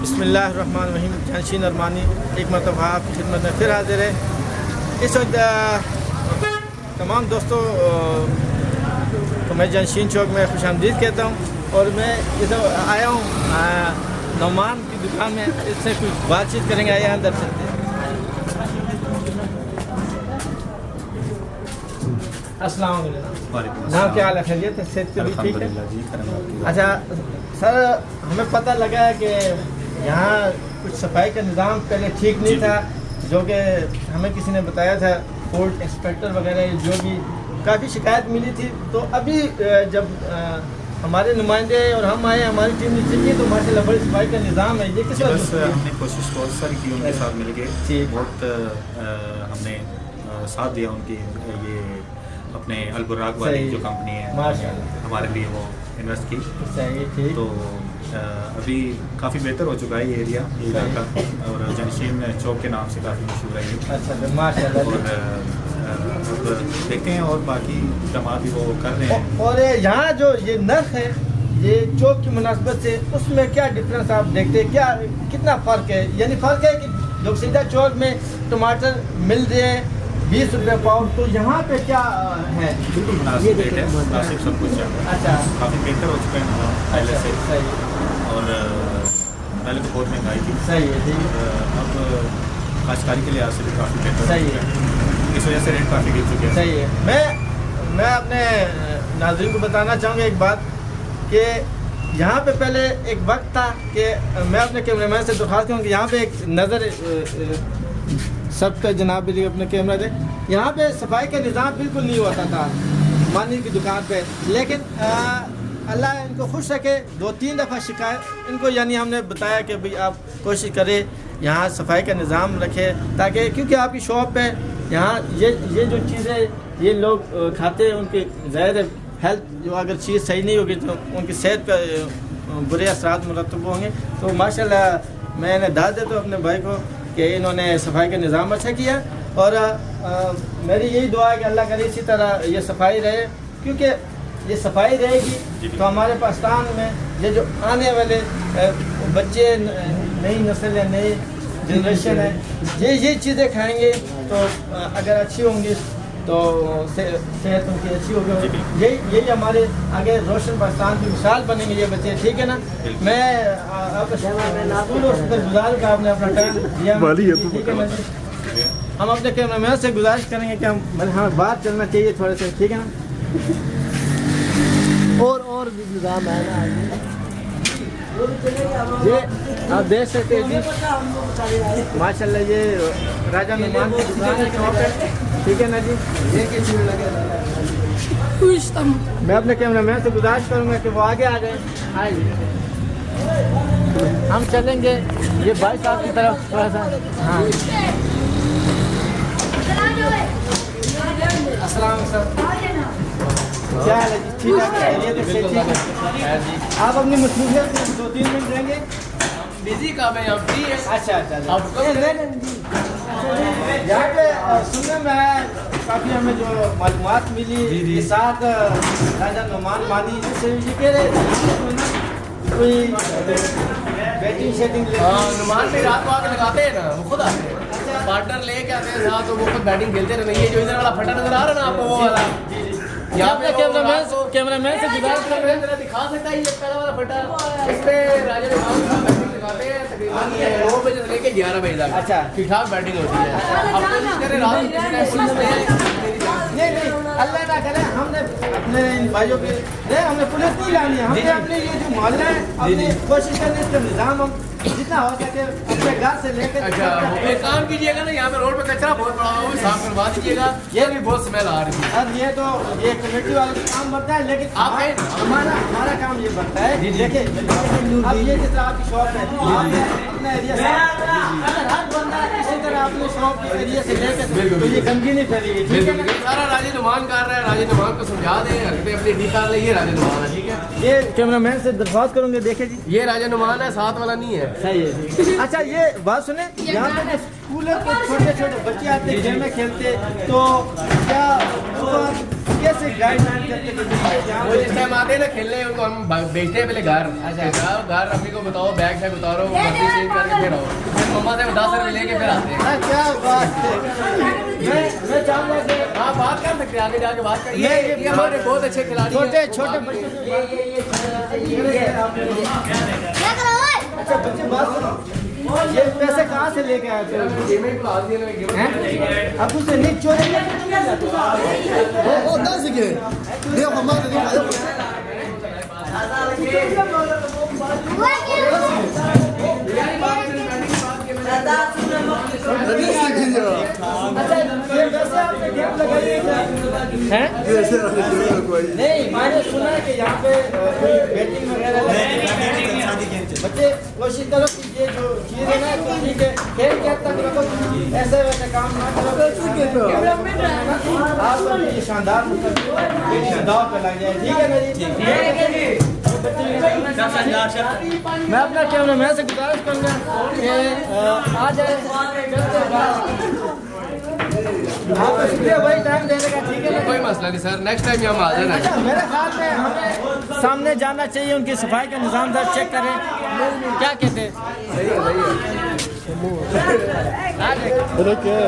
बिस्मिल्लाहिर्रहमानिर्रहीम। जानशीन अरमानी एक मरतबा आपकी खिदमत में फिर हाजिर है। इस वक्त तमाम दोस्तों तो मैं जानशीन चौक में खुशामदीद कहता हूँ और मैं इधर आया हूँ नौमान की दुकान में। इससे कुछ बातचीत करेंगे। आया अंदर चलते हैं। अस्सलाम वालेकुम। नाम क्या हाल है? खैरियत है? सेहत भी ठीक है? अच्छा सर, हमें पता लगा है कि यहाँ कुछ सफाई का निज़ाम पहले ठीक नहीं था, जो कि हमें किसी ने बताया था। फूड इंस्पेक्टर वगैरह जो भी काफ़ी शिकायत मिली थी। तो अभी जब हमारे नुमाइंदे और हम आए, हमारी टीम ने चेक की तो माशाल्लाह बड़ी सफाई का निज़ाम है। ये किस वजह से? हमने कोशिश बहुत सारी की उनके साथ मिलके, बहुत हमने साथ दिया उनकी। ये अपने अलबुराक वाली जो कंपनी है माशाल्लाह हमारे लिए वो इन्वेस्ट की। ठीक। तो अभी काफ़ी बेहतर हो चुका है ये एरिया, ये इलाका, और जानशीन चौक के नाम से काफ़ी मशहूर है ये। अच्छा माशाल्लाह। और अब देखते हैं और बाकी जमा भी वो कर रहे हैं। और यहाँ जो ये नर्ख है, ये चौक की मुनासबत से उसमें क्या डिफरेंस आप देखते हैं? क्या कितना फ़र्क है? यानी फ़र्क है कि जो सीधा चौक में टमाटर मिल रहे हैं 20 रुपये पाव, तो यहाँ पे क्या है? बिल्कुल मुनासिब रेट है, मुनासिब सब कुछ है। अच्छा, काफ़ी बेहतर हो चुका है पहले से। सही। और पहले तो बहुत महंगाई थी। सही है, ठीक है। अब काश्तकारी के लिहाज से भी काफ़ी बेहतर सही है। इस वजह से रेट काफ़ी गिर चुके हैं। सही है। मैं अपने नाज़रीन को बताना चाहूँगा एक बात कि यहाँ पे पहले एक वक्त था कि मैं अपने कैमरामैन से दरख्वास्त करूँ कि यहाँ पे एक नज़र सब का जनाब भी अपने कैमरा दे। यहाँ पे सफाई का निज़ाम बिल्कुल नहीं होता था मानी की दुकान पे, लेकिन अल्लाह इनको खुश रखे। 2-3 दफ़ा शिकायत इनको यानी हमने बताया कि भाई आप कोशिश करें यहाँ सफाई का निज़ाम रखें, ताकि क्योंकि आपकी शॉप पे यहाँ ये जो चीज़ें ये लोग खाते हैं, उनकी ज़्यादा हेल्थ जो अगर चीज़ सही नहीं होगी तो उनकी सेहत पर बुरे असरात मुरतब होंगे। तो माशाल्लाह मैंने दाद देता हूँ अपने भाई को कि इन्होंने सफाई का निज़ाम अच्छा किया। और मेरी यही दुआ है कि अल्लाह करे इसी तरह ये सफाई रहे, क्योंकि ये सफाई रहेगी तो हमारे पाकिस्तान में ये जो आने वाले बच्चे, नई नस्ल है, नई जनरेशन है, ये चीज़ें खाएंगे तो अगर अच्छी होंगी तो सेहत उनकी अच्छी होगी। यही हमारे आगे रोशन पाकिस्तान की मिसाल बनेंगे ये बच्चे, ठीक है ना? मैं गुजार का आपने अपना टाइम दिया, ठीक है ना? हम अपने कैमरामैन से गुजारिश करेंगे कि हमें बात चलना चाहिए थोड़े से, ठीक है ना? और भी निज़ाम है ना ये आप देख सकते हैं जी। माशाल्लाह ये राजा नुमान की दुकान है, ठीक है ना जी? मैं अपने कैमरामैन से गुजारिश करूँगा कि वो आगे आ जाए। हम चलेंगे ये भाई साहब की तरफ थोड़ा सा। हाँ, अस्सलाम सर, क्या हाल है जी? ठीक है, ठीक है। आप अपनी मसरूफियत से 2-3 मिनट देंगे? बिजी काम है यहाँ फ्री है। अच्छा। आप यहाँ पे सुनने में आया काफ़ी हमें जो मालूमात मिली के साथ राजा नुमान मानी से ये कह रहे कोई बैटिंग शेटिंग। नुमान पे रात को आके लगाते हैं ना, वो खुद आते हैं, पार्टनर लेके आते हैं साथ, तो वो खुद बैटिंग खेलते रहते हैं। ये जो इधर वाला फटा नजर आ रहा है ना आपको, वो वाला यहाँ पे कैमरामैन से गुजारिश कर रहे हैं, दिखा सकता है ये पहला वाला फटा। इस पे राजा नुमान का बैटिंग लगाते हैं तकरीबन 9 बजे से लेके 11 बजे तक। अच्छा, ठीक ठाक बैटिंग होती है। अब कोशिश करें रात को नहीं अल्लाह ना करे हमने अपने इन भाइयों के नहीं, हमने पुलिस नहीं लानी है। हमने अपने ये जो मोहल्ला है अपनी कोशिश करनी इसका निज़ाम हम जितना हो सके अपने घर से लेकर। अच्छा, एक काम कीजिएगा ना, यहाँ पे रोड पे कचरा बहुत पड़ा हुआ है, साफ करवा दीजिएगा। ये भी बहुत स्मेल आ रही है। अब ये तो ये कमेटी वाले का काम बनता है, लेकिन आप हमारा काम ये बनता है। देखिए अब ये जिस तरह आपकी शॉप है, आपने अपना एरिया से अगर हर बंदा इसी तरह अपने शॉप के एरिया से लेकर तो ये गंदगी नहीं फैलेगी, ठीक है ना? सारा राजे नुमान कर रहा है, राजे नुमान को समझा दें, हरकतें अपनी निकाल ले। ये राजे नुमान है, ठीक है? ये कैमरामैन से दरख्वास्त करूँगे, देखे जी ये राजे नुमान है, साथ वाला नहीं है। सही है। अच्छा ये बात सुने, यहाँ पे जो स्कूल के छोटे छोटे बच्चे आते हैं, गेम में खेलते, तो क्या कैसे गाइडलाइन करते वो जिस टाइम आते हैं ना खेलने उनको हम भेजते हैं पहले घर। अच्छा घर अम्मी को बताओ, बैग शैग उतारो, वर्दी चेंज करके फिर आओ, फिर मम्मा से 10 रुपये लेके फिर आते हैं। क्या बात है। मैं चाहूँगा कि हाँ बात कर सकते हैं, आगे जाके बात कर। ये हमारे बहुत अच्छे खिलाड़ी छोटे छोटे बच्चे अच्छा बच्चे बात सुनो, ये पैसे कहाँ से लेके आए थे? अब उसे नहीं चोरी नहीं, मैंने सुना है कि यहाँ पे बैटिंग वगैरह बच्चे कोशिश करो कि ये जो चीज़ है ना तो ठीक है, खेल के हद तक रखो, ऐसे वैसे काम ना करो, आप ये शानदार मतलब दाव पे लग जाए। ठीक है ना जी? मैं अपना कैमरा मैन से गुजारिश करूँगा कि आ जाए। आपका शुक्रिया भाई टाइम देने का। ठीक है ना? कोई मसला नहीं सर, नेक्स्ट टाइम हम आ जाना। अच्छा मेरे ख्याल में हमें सामने जाना चाहिए, उनकी सफाई का निज़ाम जरा चेक करें, क्या कहते हैं? अरे क्या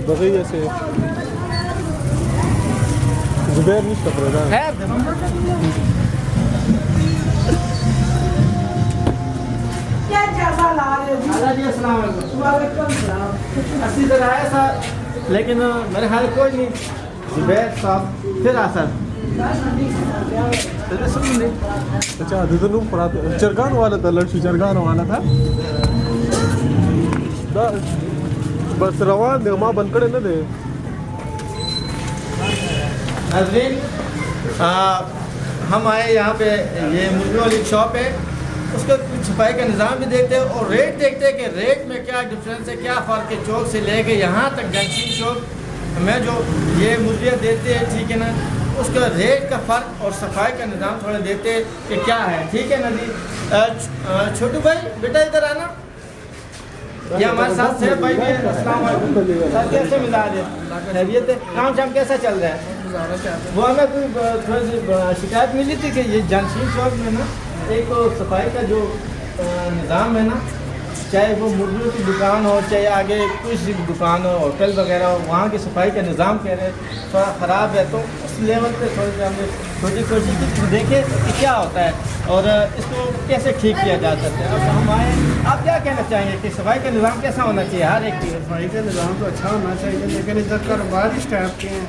बगैया से जुबैर नहीं कर रहा है। अस्सी तरह है सर, लेकिन मेरे ख्याल कोई नहीं। जुबैर साहब फिर आ सर अच्छा दिदनु पड़ा चरगान वाला था, लड़की चरगान वाला था बस रवान दे माँ बंद करे न दे। नाज़रीन हम आए यहाँ पे, ये मुर्गियों वाली शॉप है, उसका कुछ सफाई का निज़ाम भी देखते हैं और रेट देखते हैं कि रेट में क्या डिफरेंस है, क्या फ़र्क है चौक से लेके यहाँ तक जंक्शन चौक में जो ये मुर्गियाँ देते हैं। ठीक है ना? उसका रेट का फ़र्क और सफाई का निज़ाम थोड़ा देते हैं कि क्या है। ठीक है ना जी? छोटू भाई बेटा इधर आना, ये हमारे साथ से भाई भी है। अस्सलाम वालेकुम सर, कैसे मिजाज है, खैरियत है, काम शाम कैसा चल रहा है? वो हमें कोई थोड़ी सी शिकायत मिली थी कि ये जंक्शन चौक में ना एक तो सफाई का जो निज़ाम है ना, चाहे वो मुर्गियों की दुकान हो, चाहे आगे कुछ दुकान हो, होटल वगैरह हो, वहाँ की सफाई का निज़ाम कह रहे हैं थोड़ा ख़राब है। तो उस लेवल पे थोड़ी सी हमने छोटी कोशिश की, देखें कि क्या होता है और इसको कैसे ठीक किया जा सकता है। अब हम आए, आप क्या कहना चाहेंगे कि सफाई का निज़ाम कैसा होना चाहिए? हर एक की सफाई का निज़ाम तो अच्छा होना चाहिए, लेकिन इधर कारोबार इस टाइप के हैं।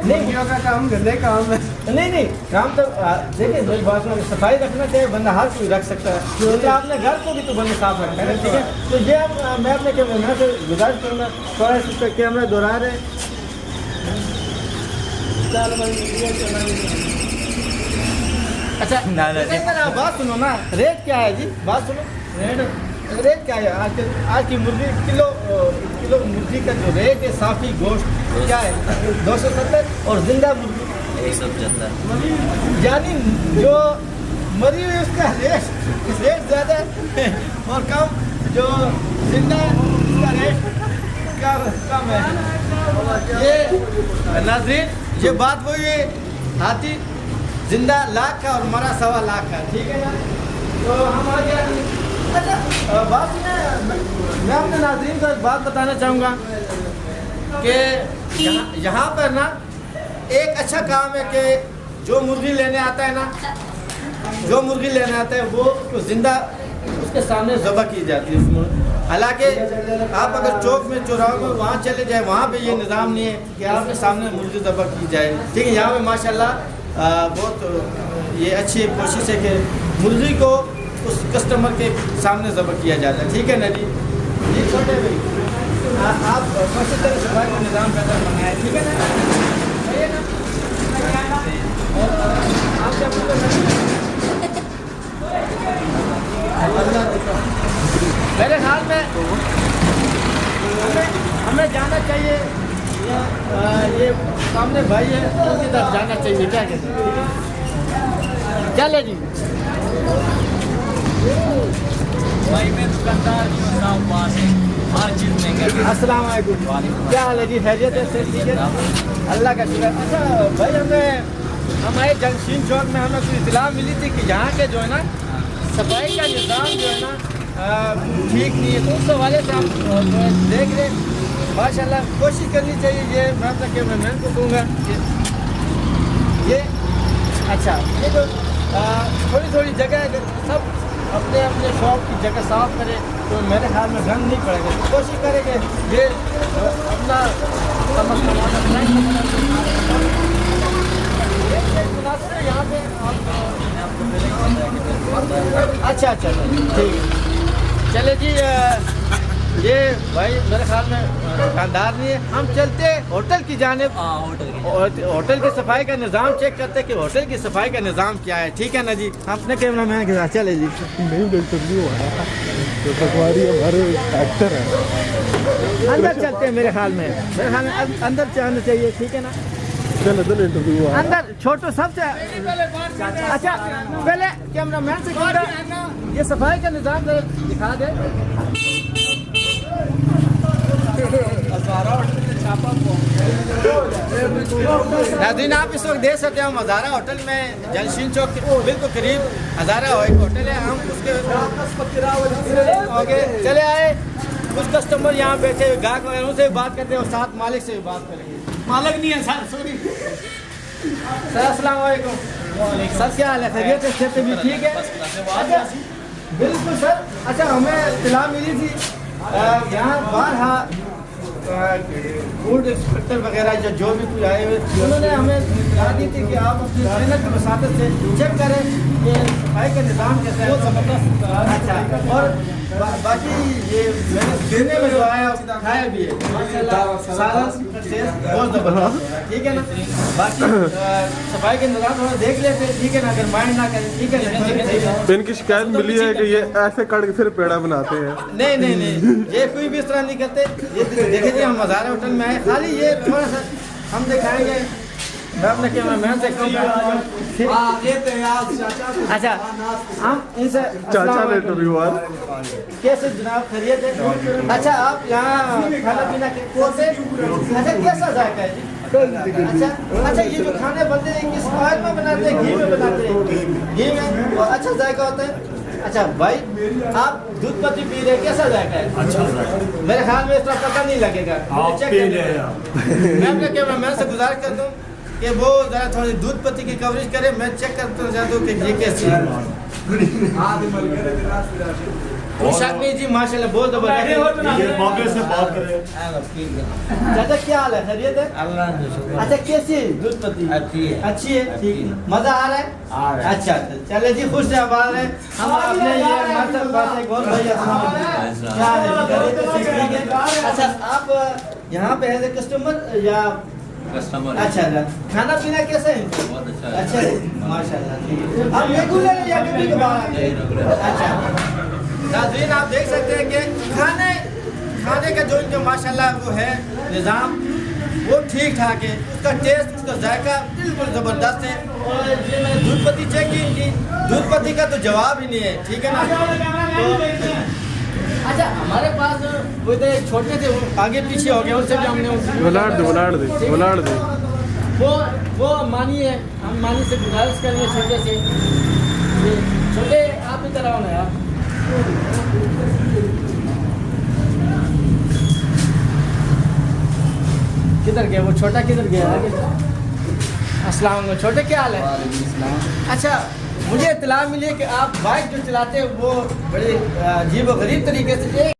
नहीं का काम गंदे काम है। नहीं काम तो देखिए मेरी बात में सफाई रखना चाहिए, बंदा हर कोई रख सकता है, क्योंकि आपने घर को भी तो बंदा साफ रखना है। ठीक है? तो ये मैं अपने कैमरा से गुजारिश करूँगा थोड़ा इस पर कैमरा दोहरा रहे। अच्छा ना बात सुनो ना, रेट क्या है जी? बात सुनो, रेट क्या है आज की मुर्गी किलो मुर्गी का जो रेट है, साफ़ी गोश्त क्या है 270 और जिंदा मुर्गी 175, यानी जो मरी हुई उसका रेट ज़्यादा है और कम जो जिंदा है उसका रेट कम है। ये नाज़रीन ये बात वही है, हाथी जिंदा लाख का और मरा 1.25 लाख का। ठीक है ना? तो हम आ गया। अच्छा बात मैं अपने नाज़रीन को एक बात बताना चाहूँगा कि यहाँ पर ना एक अच्छा काम है कि जो मुर्गी लेने आता है ना, जो मुर्गी लेने आता है वो तो ज़िंदा उसके सामने ज़बह की जाती है। हालांकि आप अगर चौक में चौराहों में वहाँ चले जाए, वहाँ पे ये निज़ाम नहीं है कि आपके सामने मुर्गी ज़बह की जाए। ठीक है? यहाँ पे माशाल्लाह बहुत ये अच्छी कोशिश है कि मुर्गी को उस कस्टमर के सामने ज़बह किया जाता है। ठीक है ना जी? ये छोटे भाई आप कोशिश करें सफाई का निज़ाम पैदा बनाए। ठीक है ना? सही है ना? आप क्या मेरे ख्याल में हमें जाना चाहिए, ये सामने भाई है उनकी तरफ जाना चाहिए। क्या कहते हैं? चले जी भाई मैं दुकानदार हर चीज़ महंगा। अस्सलाम वालेकुम, क्या हाल है जी? खैरियत है? सेहत ठीक है? अल्लाह का शुक्र। अच्छा भाई, हमारे जंक्शन चौक में हमें कुछ इतला मिली थी कि यहाँ के जो है ना सफाई का निज़ाम जो है ना ठीक नहीं है, तो उस हवाले से हम देख रहे माशाल्लाह कोशिश करनी चाहिए। ये मैं अपने कैमरामैन को दूँगा ये अच्छा, ये जो थोड़ी थोड़ी जगह है, सब अपने अपने शॉप की जगह साफ़ करें तो मेरे ख्याल में गंद नहीं पड़ेगा। कोशिश करेंगे ये अपना यहाँ पे अच्छा अच्छा ठीक है। चले जी, ये भाई मेरे ख्याल में दुकानदार नहीं है, हम चलते होटल की जानिब। होटल की सफाई का निज़ाम चेक करते कि होटल की सफाई का निज़ाम क्या है। ठीक है ना जी, अपने कैमरामैन के साथ चले जी। नहीं इंटरव्यू आया तो पटवारी हमारे एक्टर है। अंदर चलते हैं, मेरे ख्याल में अंदर जाना चाहिए। ठीक है ना, चल इंटरव्यू आया। अंदर छोटो सबसे अच्छा, पहले कैमरामैन से कहूँगा ये सफाई का निज़ाम दिखा दे। नाज़रीन, आप इस वक्त देख सकते हैं हम हज़ारा होटल में जंक्शन चौक के बिल्कुल करीब हज़ारा होटल है। हम उसके आगे चले आए, कुछ कस्टमर यहाँ बैठे हुए गाहक वगैरह से बात करते हैं और साथ मालिक से भी बात करेंगे। मालिक नहीं है सर, सॉरी सर। अस्सलाम वालेकुम सर, क्या हाल है? खैरियत है? सेहत भी ठीक है? अच्छा बिल्कुल सर। अच्छा, हमें इत्तला मिली थी यहाँ बाहर फूड इंस्पेक्टर वगैरह जो भी कुछ आए हुए, उन्होंने हमें इत्तला दी थी कि आप अपनी मेहनत की वसातत से चेक करें कि सफाई का निज़ाम कैसा है। अच्छा, और बाकी ये मैंने खाने में जो आया खाया भी है सारा बहुत ज़बरदस्त। ठीक है ना, बाकी सफाई के निज़ाम थोड़ा देख लेते हैं। ठीक है ना, अगर माइंड ना करें। ठीक है ना, इनकी शिकायत मिली है कि ये ऐसे काट के फिर पेड़ा बनाते हैं। नहीं नहीं नहीं, ये कोई भी इस तरह नहीं करते। ये देखे हम हज़ारा होटल में आए, खाली ये थोड़ा सा हम दिखाएंगे। मैं अपने कैमरामैन से अच्छा, हम इनसे चाचा ने इंटरव्यू आया। कैसे जनाब, खैरियत है? अच्छा, आप यहाँ खाना पीना से अच्छा कैसा जायका है जी? अच्छा, ये जो खाने बनते हैं किस ऑयल में बनाते हैं? घी में बनाते हैं? घी में, और अच्छा जायका होता है। अच्छा भाई, आप दूध पत्ती पी रहे हैं, कैसा जायका है? अच्छा, मेरे ख्याल में इस तरह पता नहीं लगेगा। मैं अपने कैमरामैन से गुजारिश करता हूँ कि वो ज़रा थोड़ी दूध पत्ती की कवरेज करे, मैं चेक करता चाहता हूँ कि ये कैसी है। कोई शक नहीं जी, माशाल्लाह बहुत ज़बरदस्त मौके से बात करें। चाचा क्या हाल है? खैरियत है? अच्छा, कैसी है दूध पत्ती? अच्छी है। ठीक है, मज़ा आ रहा है? अच्छा, चले जी, खुश है आबाद है। हम अपने ये मास्टर पास एक और भाई क्या है? अच्छा, आप यहाँ पे है कस्टमर या कस्टमर? अच्छा, खाना पीना कैसे है? बहुत अच्छा है माशाल्लाह। ठीक है, आप रेगुलर या कभी कभार? अच्छा, नाज़रीन आप देख सकते हैं कि खाने का जो इनका माशाल्लाह वो है निज़ाम, वो ठीक ठाक है। उसका टेस्ट, उसका जायका बिल्कुल ज़बरदस्त है। और ये मैंने दूध पत्ती चेक की, इनकी दूध पत्ती का तो जवाब ही नहीं है। ठीक है ना, तो अच्छा, हमारे पास वो तो छोटे थे, वो आगे पीछे हो गए, उनसे भी हमने बुलाड़ दे वो मानी है। हम मानी से गुजारिश करेंगे छोटे से, छोटे आप इधर आओ ना यार। किधर गया वो छोटा, किधर गया? अस्सलाम वालेकुम, छोटे क्या हाल है? अच्छा, मुझे इत्तला मिली है कि आप बाइक जो चलाते हैं वो बड़े अजीब व गरीब तरीके से